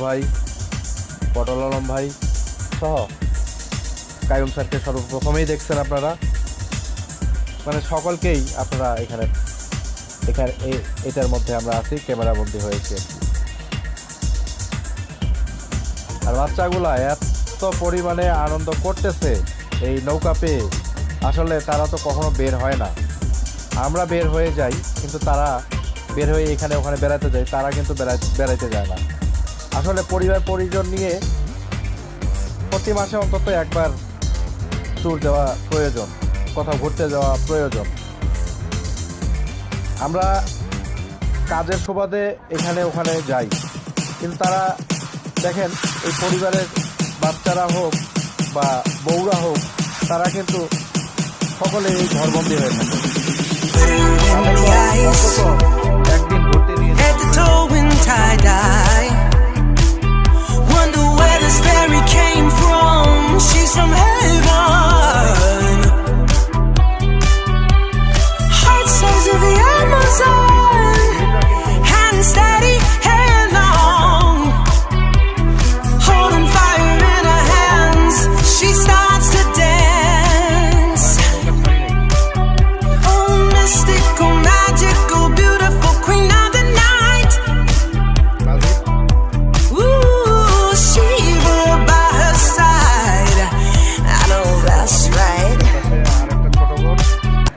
ভাই, পটল আলম ভাই সহ কাইয়ুম স্যারকে সর্বপ্রথমেই দেখছেন আপনারা, মানে সকলকেই আপনারা এখানে এখানে এটার মধ্যে আমরা আছি, ক্যামেরা বন্দী হয়েছে। আর বাচ্চাগুলা এত পরিমাণে আনন্দ করতেছে এই নৌকা পেয়ে, আসলে তারা তো কখনো বের হয় না। আমরা বের হয়ে যাই, কিন্তু তারা বের হয়ে এখানে ওখানে বেড়াতে যায়, তারা কিন্তু বেড়াইতে যায় না। আসলে পরিবার পরিজন নিয়ে প্রতি মাসে অন্তত একবার ট্যুর দেওয়া প্রয়োজন, কোথাও ঘুরতে যাওয়া প্রয়োজন। আমরা কাজের সুবাদে এখানে ওখানে যাই, কিন্তু তারা দেখেন এই পরিবারের বাচ্চারা হোক বা বউরা হোক, তারা কিন্তু সকলে এই ঘরবন্দি হয়ে থাকে। একদিন ঘুরতে নিয়ে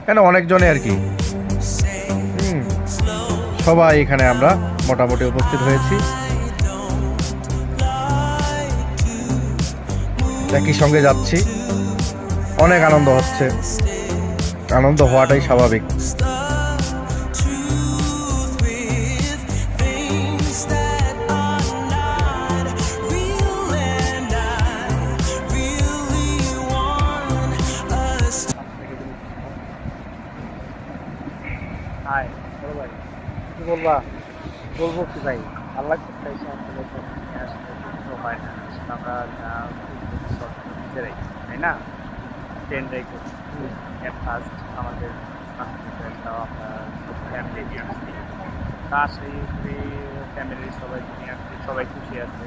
কেন অনেকজনে আর কি সবাই এখানে আমরা মোটামুটি উপস্থিত হয়েছি, একই সঙ্গে যাচ্ছি, অনেক আনন্দ হচ্ছে, আনন্দ হওয়াটাই স্বাভাবিক। হাই বলো ভাই, কি বলবা? বলবো কি ভাই, আল্লাহ চাইছে আসলে তো হয় না, আমরা নিজেরাই, তাই না? ট্রেনটাই করছি ফার্স্ট আমাদের আমরা ফ্যামিলি নিয়ে আসছি, তা সেই ফ্যামিলির সবাই নিয়ে আসছি, সবাই খুশি আছে।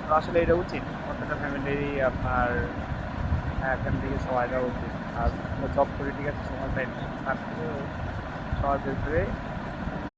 তো আসলে এটা উচিত, প্রত্যেকটা ফ্যামিলিরই আপনার এখান থেকে সময় দেওয়া উচিত। আর জব করে ঠিক আছে সময় পাই না, তারপরেও সবার ভেতরে